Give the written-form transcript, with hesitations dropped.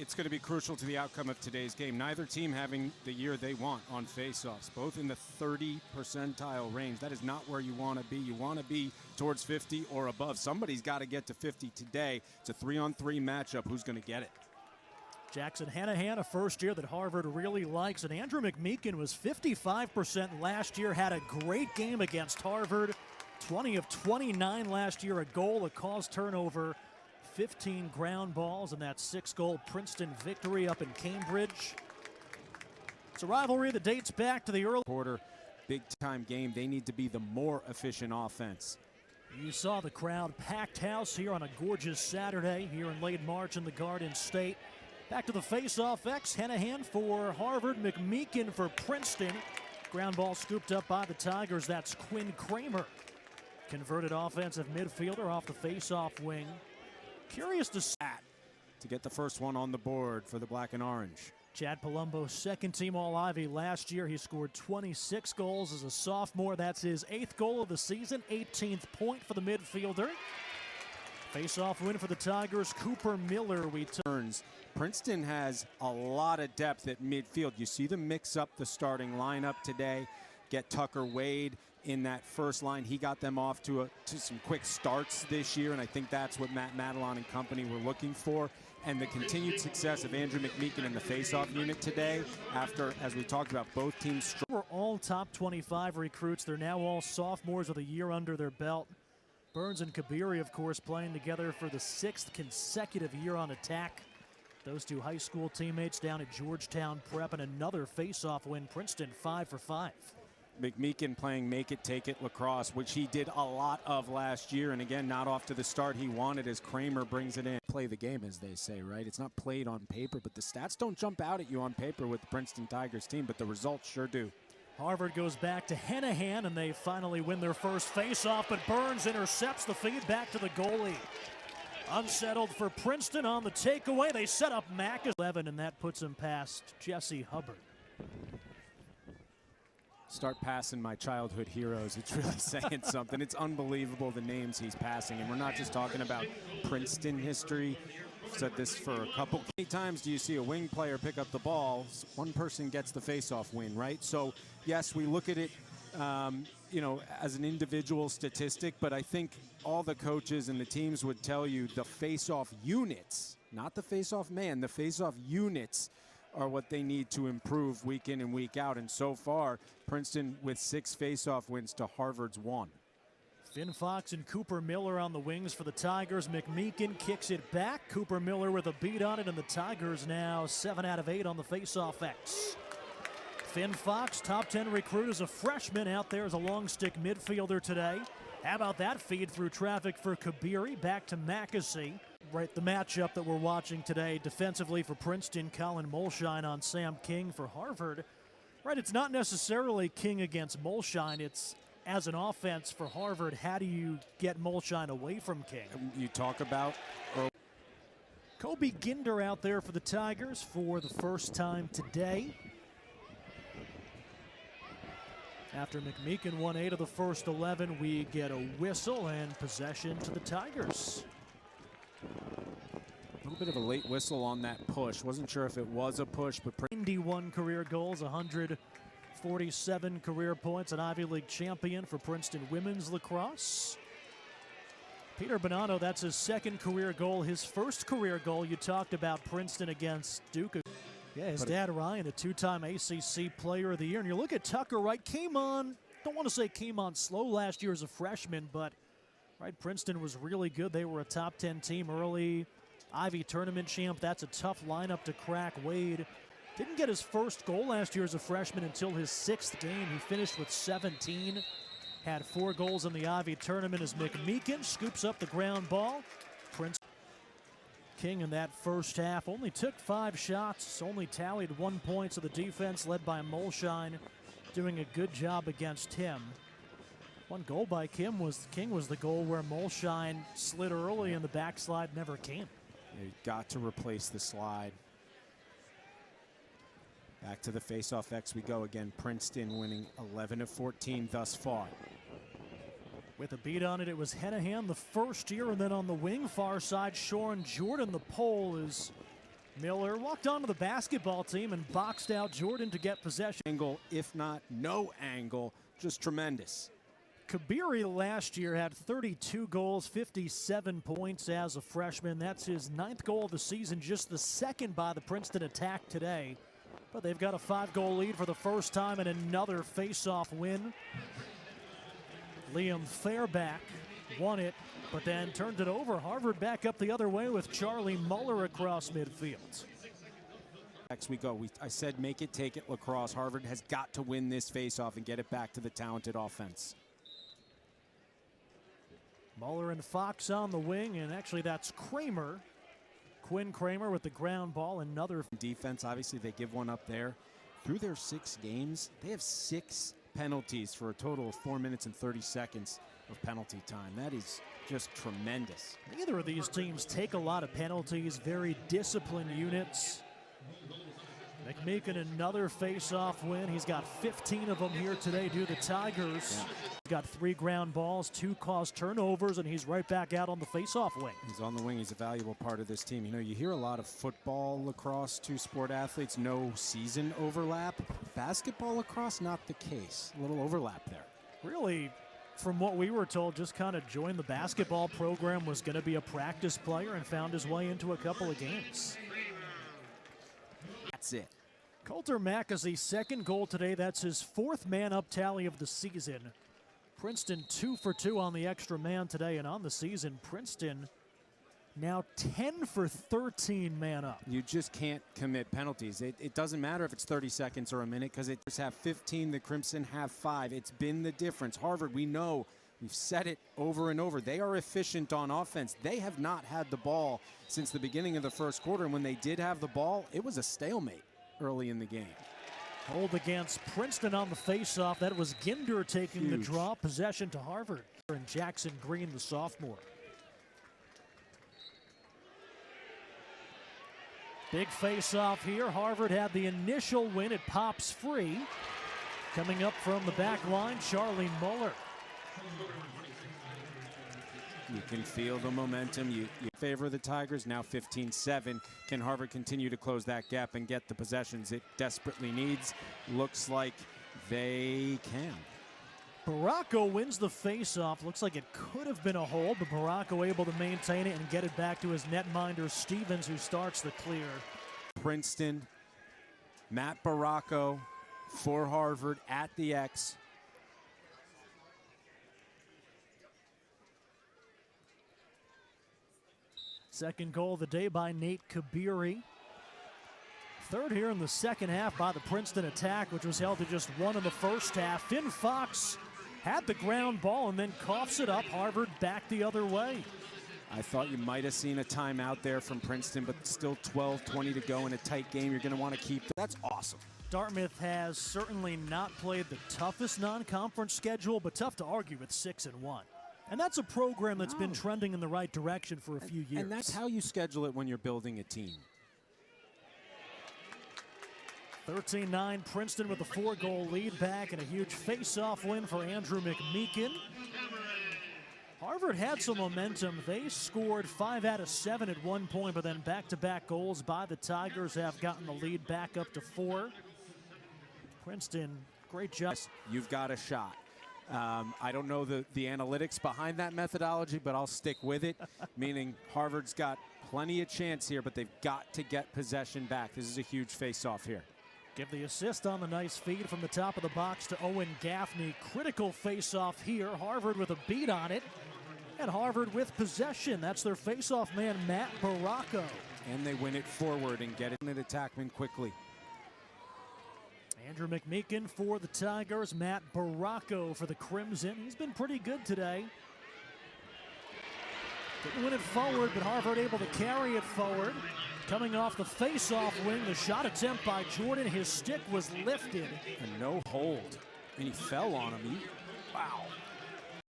it's going to be crucial to the outcome of today's game. Neither team having the year they want on faceoffs, both in the 30 percentile range. That is not where you want to be. You want to be towards 50 or above. Somebody's got to get to 50 today. It's a 3-on-3 matchup. Who's going to get it? Jackson Henehan, a first year that Harvard really likes, and Andrew Mcmeekin was 55% last year, had a great game against Harvard. 20 of 29 last year, a goal, a caused turnover, 15 ground balls, and that 6-goal Princeton victory up in Cambridge. It's a rivalry that dates back to the early quarter, big-time game. They need to be the more efficient offense. You saw the crowd, packed house here on a gorgeous Saturday here in late March in the Garden State. Back to the face-off X. Henehan for Harvard, Mcmeekin for Princeton. Ground ball scooped up by the Tigers. That's Quinn Kramer. Converted offensive midfielder off the face-off wing. Curious to get the first one on the board for the black and orange. Chad Palumbo, second team All-Ivy last year. He scored 26 goals as a sophomore. That's his 8th goal of the season, 18th point for the midfielder. Face-off win for the Tigers. Cooper Miller returns. Princeton has a lot of depth at midfield. You see them mix up the starting lineup today. Get Tucker Wade in that first line. He got them off to some quick starts this year, and I think that's what Matt Madelon and company were looking for. And the continued success of Andrew Mcmeekin in the face-off unit today, after, as we talked about, both teams. We're all top 25 recruits. They're now all sophomores with a year under their belt. Burns and Koby, of course, playing together for the 6th consecutive year on attack. Those two high school teammates down at Georgetown Prep, and another face-off win. Princeton 5 for 5. Mcmeekin playing make it, take it lacrosse, which he did a lot of last year. And again, not off to the start he wanted as Kramer brings it in. Play the game, as they say, right? It's not played on paper, but the stats don't jump out at you on paper with the Princeton Tigers team, but the results sure do. Harvard goes back to Henehan, and they finally win their first face-off, but Burns intercepts the feed back to the goalie. Unsettled for Princeton on the takeaway. They set up Mac 11, and that puts him past Jesse Hubbard. Start passing my childhood heroes. It's really saying something. It's unbelievable the names he's passing, and we're not just talking about Princeton history. I've said this for a couple. How many times do you see a wing player pick up the ball? One person gets the face-off win, right? So yes, we look at it, you know, as an individual statistic, but I think all the coaches and the teams would tell you the face-off units, not the face-off man, the face-off units are what they need to improve week in and week out. And so far, Princeton with 6 face-off wins to Harvard's 1. Finn Fox and Cooper Miller on the wings for the Tigers. Mcmeekin kicks it back. Cooper Miller with a beat on it, and the Tigers now 7 out of 8 on the face-off X. Finn Fox, top 10 recruit, as a freshman out there as a long stick midfielder today. How about that feed through traffic for Koby, back to Mcmeekin. Right, the matchup that we're watching today defensively for Princeton, Colin Molshine on Sam King for Harvard. Right, it's not necessarily King against Molshine, it's as an offense for Harvard, how do you get Molshine away from King? You talk about Koby Ginder out there for the Tigers for the first time today. After Mcmeekin won 8 of the first 11, we get a whistle and possession to the Tigers. A little bit of a late whistle on that push. Wasn't sure if it was a push, but 91 career goals, 147 career points, an Ivy League champion for Princeton women's lacrosse. Peter Bonanno, that's his 2nd career goal. His first career goal, you talked about Princeton against Duke. Yeah, his dad Ryan, a 2-time ACC Player of the Year. And you look at Tucker, right, came on, don't want to say came on slow last year as a freshman, but right, Princeton was really good. They were a top 10 team early. Ivy tournament champ. That's a tough lineup to crack. Wade didn't get his first goal last year as a freshman until his 6th game. He finished with 17. Had 4 goals in the Ivy tournament as Mcmeekin scoops up the ground ball. Princeton King in that first half only took 5 shots, only tallied 1 point, so the defense led by Molshine doing a good job against him. One goal by King was the goal where Molshine slid early and the backslide never came. You got to replace the slide. Back to the face-off X we go again. Princeton winning 11 of 14 thus far. With a beat on it, it was Henehan the first year, and then on the wing far side, Sean Jordan, the pole, is Miller walked onto the basketball team and boxed out Jordan to get possession. Angle, if not no angle, just tremendous. Koby last year had 32 goals, 57 points as a freshman. That's his 9th goal of the season, just the 2nd by the Princeton attack today. But they've got a 5-goal lead for the first time in another face-off win. Liam Fairback won it, but then turned it over. Harvard back up the other way with Charlie Muller across midfield. Next we go. I said make it, take it, Lacrosse. Harvard has got to win this face-off and get it back to the talented offense. Muller and Fox on the wing, and actually that's Kramer. Quinn Kramer with the ground ball. Another defense, obviously they give one up there. Through their 6 games, they have 6 penalties for a total of 4 minutes and 30 seconds of penalty time. That is just tremendous. Neither of these teams take a lot of penalties, very disciplined units. Mcmeekin another face-off win. He's got 15 of them here today due to the Tigers. Yeah. He's got 3 ground balls, 2 caused turnovers, and he's right back out on the face-off wing. He's on the wing. He's a valuable part of this team. You know, you hear a lot of football, lacrosse, 2-sport athletes, no season overlap. Basketball, lacrosse, not the case. A little overlap there. Really, from what we were told, just kind of joined the basketball program, was going to be a practice player, and found his way into a couple of games. That's it. Coulter Mackes's 2nd goal today. That's his 4th man-up tally of the season. Princeton 2 for 2 on the extra man today, and on the season, Princeton now 10 for 13 man-up. You just can't commit penalties. It doesn't matter if it's 30 seconds or a minute, because it just have 15, the Crimson have 5. It's been the difference. Harvard, we know, we've said it over and over, they are efficient on offense. They have not had the ball since the beginning of the first quarter, and when they did have the ball, it was a stalemate early in the game. Hold against Princeton on the faceoff. That was Ginder taking the draw. Possession to Harvard. And Jackson Green, the sophomore. Big faceoff here. Harvard had the initial win. It pops free. Coming up from the back line, Charlie Muller. You can feel the momentum. You favor the Tigers, now 15-7. Can Harvard continue to close that gap and get the possessions it desperately needs? Looks like they can. Barraco wins the faceoff. Looks like it could have been a hold, but Barraco able to maintain it and get it back to his netminder, Stevens, who starts the clear. Princeton, Matt Barraco for Harvard at the X. Second goal of the day by Nate Koby. 3rd here in the second half by the Princeton attack, which was held to just 1 in the first half. Finn Fox had the ground ball and then coughs it up. Harvard back the other way. I thought you might have seen a timeout there from Princeton, but still 12-20 to go in a tight game. You're going to want to keep that. That's awesome. Dartmouth has certainly not played the toughest non-conference schedule, but tough to argue with 6-1. And that's a program that's been trending in the right direction for a few years. And that's how you schedule it when you're building a team. 13-9, Princeton with a 4-goal lead back, and a huge face-off win for Andrew Mcmeekin. Harvard had some momentum. They scored 5 out of 7 at one point, but then back-to-back goals by the Tigers have gotten the lead back up to 4. Princeton, great job. You've got a shot. I don't know the analytics behind that methodology, but I'll stick with it, meaning Harvard's got plenty of chance here, but they've got to get possession back. This is a huge face-off here. Give the assist on the nice feed from the top of the box to Owen Gaffney. Critical face-off here. Harvard with a beat on it, and Harvard with possession. That's their face-off man, Matt Barraco. And they win it forward and get it in attackman quickly. Andrew Mcmeekin for the Tigers, Matt Barraco for the Crimson. He's been pretty good today. Didn't win it forward, but Harvard able to carry it forward. Coming off the face-off wing, the shot attempt by Jordan. His stick was lifted. And no hold. And he fell on him. Wow.